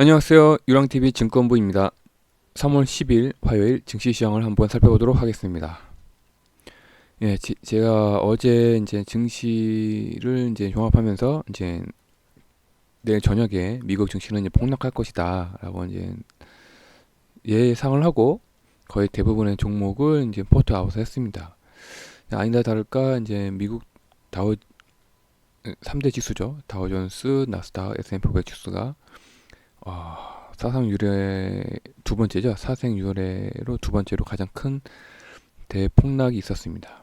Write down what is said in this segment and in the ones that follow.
안녕하세요. 유랑TV 증권부입니다. 3월 10일 화요일 증시 시장을 한번 살펴보도록 하겠습니다. 예, 제가 어제 이제 증시를 이제 종합하면서 이제 내일 저녁에 미국 증시는 이제 폭락할 것이다라고 이제 예상을 하고 거의 대부분의 종목을 이제 포트 아웃을 했습니다. 아니다 다를까 이제 미국 다우 3대 지수죠. 다우존스, 나스닥, S&P 500 지수가 사상 유례 두 번째죠. 사상 유례로 두 번째로 가장 큰 대폭락이 있었습니다.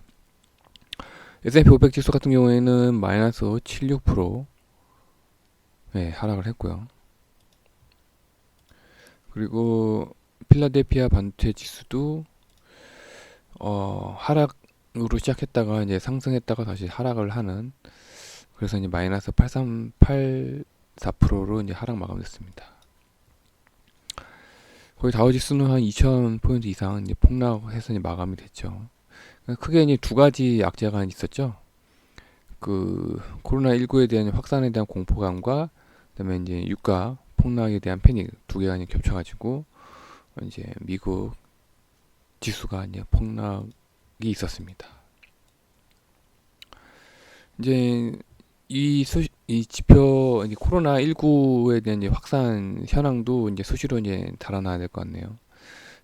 S&P 500 지수 같은 경우에는 마이너스 76% 하락을 했고요. 그리고 필라델피아 반도체 지수도 하락으로 시작했다가 이제 상승했다가 다시 하락을 하는, 그래서 이제 마이너스 8384%로 이제 하락 마감됐습니다. 거의 다우지수는 한 2000포인트 이상 이제 폭락해서 이제 마감이 됐죠. 크게 이제 두 가지 악재가 있었죠. 그 코로나19에 대한 확산에 대한 공포감과 그다음에 이제 유가 폭락에 대한 패닉 두 개가 이제 겹쳐가지고 이제 미국 지수가 이제 폭락이 있었습니다. 이제 이 지표 이제 코로나19에 대한 이제 확산 현황도 이제 수시로 이제 달아나야 될 것 같네요.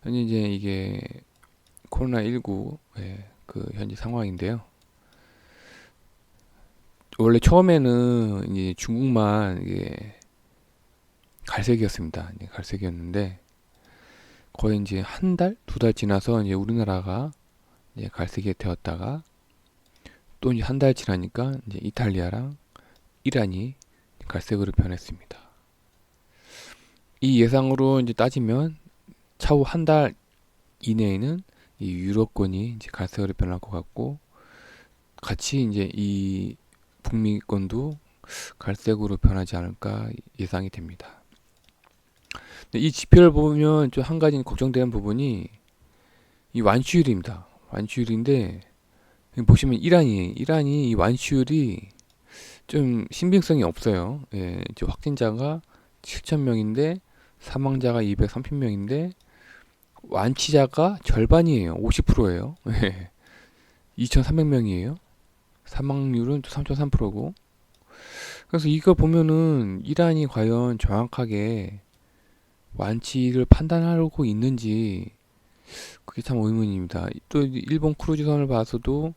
현재 이제 이게 코로나19의 그 현재 상황인데요. 원래 처음에는 이제 중국만 이게 갈색이었습니다. 이제 갈색이었는데 거의 이제 한 달, 두 달 지나서 이제 우리나라가 이제 갈색이 되었다가 또 이제 한 달 지나니까 이제 이탈리아랑 이란이 갈색으로 변했습니다. 이 예상으로 이제 따지면 차후 한 달 이내에는 이 유럽권이 이제 갈색으로 변할 것 같고, 같이 이제 이 북미권도 갈색으로 변하지 않을까 예상이 됩니다. 이 지표를 보면 좀 한 가지 걱정되는 부분이 이 완치율입니다. 완치율인데 보시면 이란이 이 완치율이 좀 신빙성이 없어요. 예, 이제 확진자가 7,000명인데 사망자가 230명인데 완치자가 절반이에요. 50%예요. 예, 2,300명이에요. 사망률은 또 3.3%고. 그래서 이거 보면은 이란이 과연 정확하게 완치를 판단하고 있는지 그게 참 의문입니다. 또 일본 크루즈선을 봐서도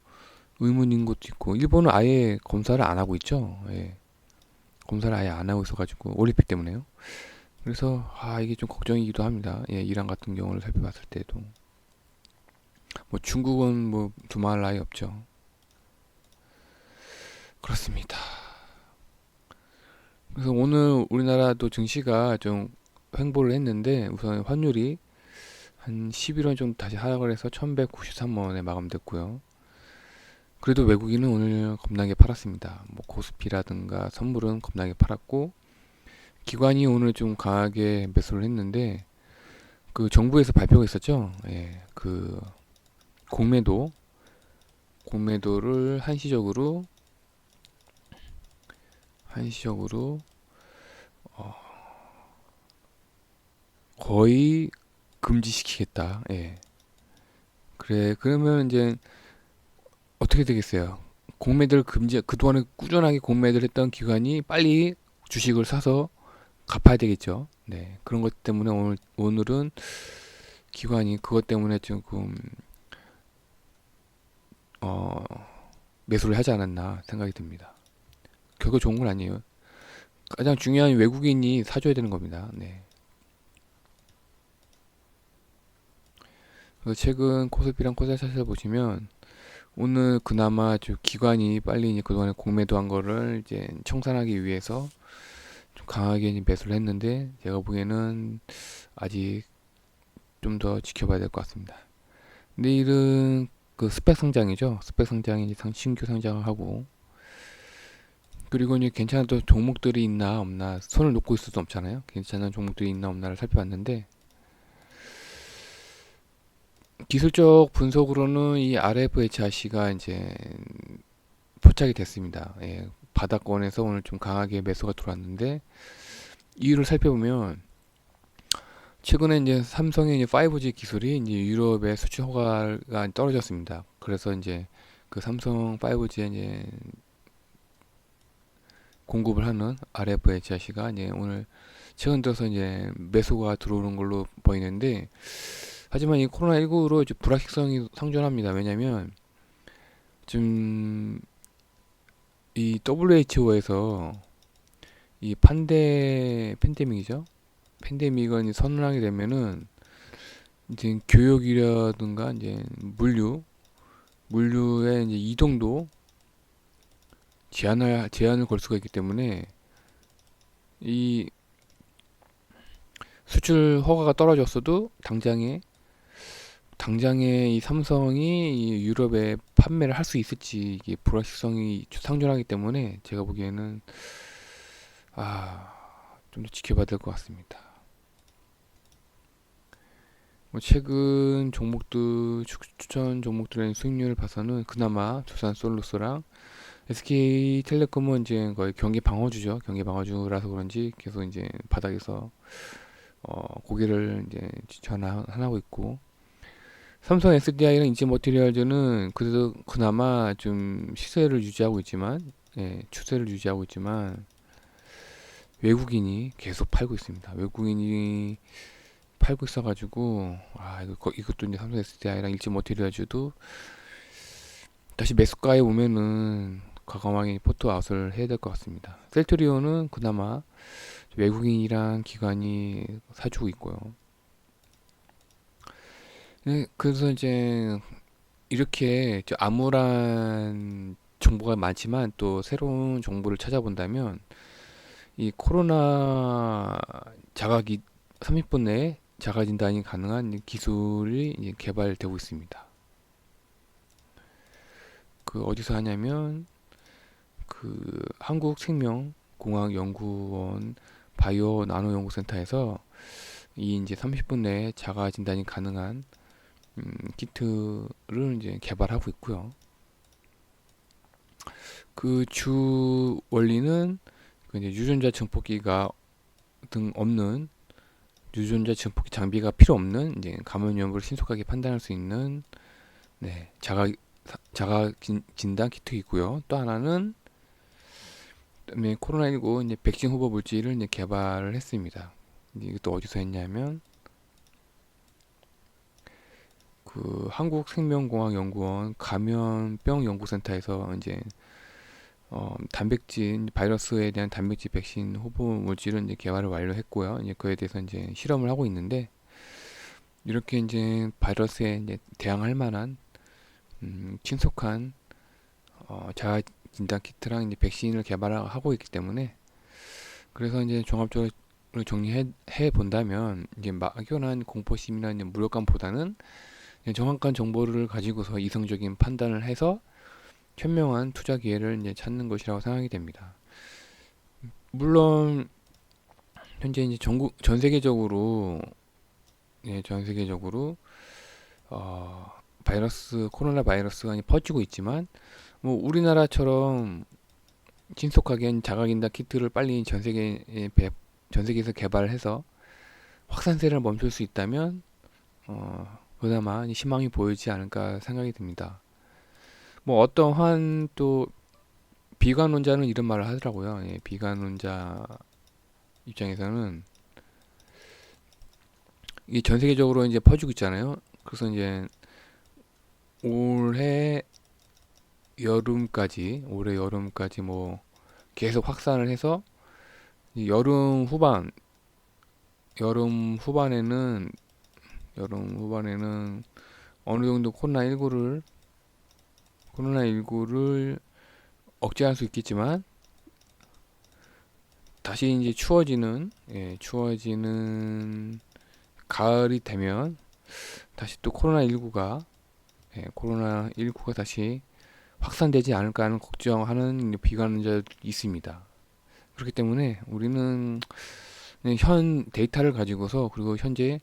의문인 것도 있고, 일본은 아예 검사를 안 하고 있죠. 예. 검사를 아예 안 하고 있어가지고 올림픽 때문에요. 그래서 이게 좀 걱정이기도 합니다. 예, 이란 같은 경우를 살펴봤을 때도 뭐 중국은 뭐 두말할 나위 없죠. 그렇습니다. 그래서 오늘 우리나라도 증시가 좀 횡보를 했는데 우선 환율이 한 11원 정도 다시 하락을 해서 1193만 원에 마감됐고요. 그래도 외국인은 오늘 겁나게 팔았습니다. 뭐 코스피라든가 선물은 겁나게 팔았고, 기관이 오늘 좀 강하게 매수를 했는데 그 정부에서 발표가 있었죠. 예, 그 공매도를 한시적으로 거의 금지시키겠다. 예. 그래, 그러면 이제 어떻게 되겠어요? 공매도를 금지, 그동안에 꾸준하게 공매도를 했던 기관이 빨리 주식을 사서 갚아야 되겠죠. 네. 그런 것 때문에 오늘은 기관이 그것 때문에 조금, 어, 매수를 하지 않았나 생각이 듭니다. 결국 좋은 건 아니에요. 가장 중요한 외국인이 사줘야 되는 겁니다. 네. 그래서 최근 코스피랑 코스닥을 보시면 오늘 그나마 좀 기관이 빨리 이제 그동안에 공매도한 거를 이제 청산하기 위해서 좀 강하게 이제 매수를 했는데, 제가 보기에는 아직 좀 더 지켜봐야 될 것 같습니다. 내일은 그 스펙 상장이죠. 스펙 상장이 이제 신규 상장을 하고, 그리고 이제 괜찮은 또 종목들이 있나 없나 손을 놓고 있을 수 없잖아요. 괜찮은 종목들이 있나 없나를 살펴봤는데 기술적 분석으로는 이 RFHRC가 이제 포착이 됐습니다. 예, 바닥권에서 오늘 좀 강하게 매수가 들어왔는데 이유를 살펴보면 최근에 이제 삼성의 이제 5G 기술이 이제 유럽의 수출 허가가 떨어졌습니다. 그래서 이제 그 삼성 5G에 이제 공급을 하는 RFHIC가 이제 오늘 최근 들어서 이제 매수가 들어오는 걸로 보이는데, 하지만 이 코로나19로 이제 불확실성이 상존합니다. 왜냐면 지금 이 WHO에서 이 팬데믹이죠. 팬데믹을 선언하게 되면은 이제 교육이라든가 이제 물류의 이제 이동도 제한을 걸 수가 있기 때문에 이 수출 허가가 떨어졌어도 당장에 이 삼성이 이 유럽에 판매를 할 수 있을지, 이게 불확실성이 상존하기 때문에 제가 보기에는 좀 더 지켜봐야 될 것 같습니다. 뭐 최근 추천 종목들의 수익률을 봐서는 그나마 두산솔루스랑 SK텔레콤은 이제 거의 경기 방어주죠. 경기 방어주라서 그런지 계속 이제 바닥에서 고개를 이제 지천하고 있고, 삼성 SDI랑 인지머티리얼즈는 그래도 그나마 좀 추세를 유지하고 있지만 외국인이 계속 팔고 있습니다. 외국인이 팔고 있어가지고 이것도 이제 삼성 SDI랑 일지머티리얼즈도 다시 매수가에 오면은 과감하게 포트 아웃을 해야 될 것 같습니다. 셀트리온은 그나마 외국인이랑 기관이 사주고 있고요. 네, 그래서 이제 이렇게 암울한 정보가 많지만 또 새로운 정보를 찾아본다면 이 코로나 30분 내에 자가 진단이 가능한 기술이 이제 개발되고 있습니다. 그 어디서 하냐면 그 한국생명공학연구원 바이오 나노 연구센터에서 이 이제 30분 내에 자가 진단이 가능한 키트를 이제 개발하고 있고요. 그 주 원리는 그 이제 유전자 증폭기가 없는, 유전자 증폭기 장비가 필요 없는 이제 감염 여부를 신속하게 판단할 수 있는 자가 진단 키트이고요. 또 하나는 그다음에 코로나19 이제 백신 후보 물질을 이제 개발을 했습니다. 이게 또 어디서 했냐면 그 한국생명공학연구원 감염병 연구센터에서 이제 단백질 바이러스에 대한 단백질 백신 후보 물질을 이제 개발을 완료했고요. 이제 그에 대해서 이제 실험을 하고 있는데, 이렇게 이제 바이러스에 이제 대항할 만한 신속한 자가 진단 키트랑 이제 백신을 개발하고 있기 때문에, 그래서 이제 종합적으로 정리해 본다면 이제 막연한 공포심이나 이제 무력감보다는 정확한 정보를 가지고서 이성적인 판단을 해서 현명한 투자 기회를 이제 찾는 것이라고 생각이 됩니다. 물론 현재 이제 전 세계적으로 코로나 바이러스가 퍼지고 있지만, 뭐 우리나라처럼 신속하게 자가진단 키트를 빨리 전 세계에서 개발해서 확산세를 멈출 수 있다면 그나마 희망이 보이지 않을까 생각이 듭니다. 뭐 어떠한 또 비관론자는 이런 말을 하더라고요. 비관론자 입장에서는 이게 전 세계적으로 이제 퍼지고 있잖아요. 그래서 이제 올해 여름까지 뭐 계속 확산을 해서 여름 후반에는 어느 정도 코로나19를 억제할 수 있겠지만, 다시 이제 추워지는 가을이 되면 다시 또 코로나19가 다시 확산되지 않을까 하는 걱정하는 비관론자도 있습니다. 그렇기 때문에 우리는 현 데이터를 가지고서, 그리고 현재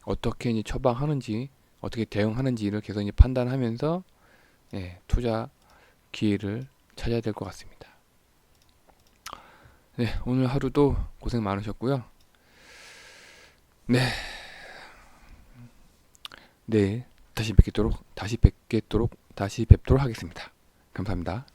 어떻게 이제 처방하는지, 어떻게 대응하는지를 계속 이제 판단하면서 투자 기회를 찾아야 될 것 같습니다. 네, 오늘 하루도 고생 많으셨고요. 네, 내일 다시 뵙도록 하겠습니다. 감사합니다.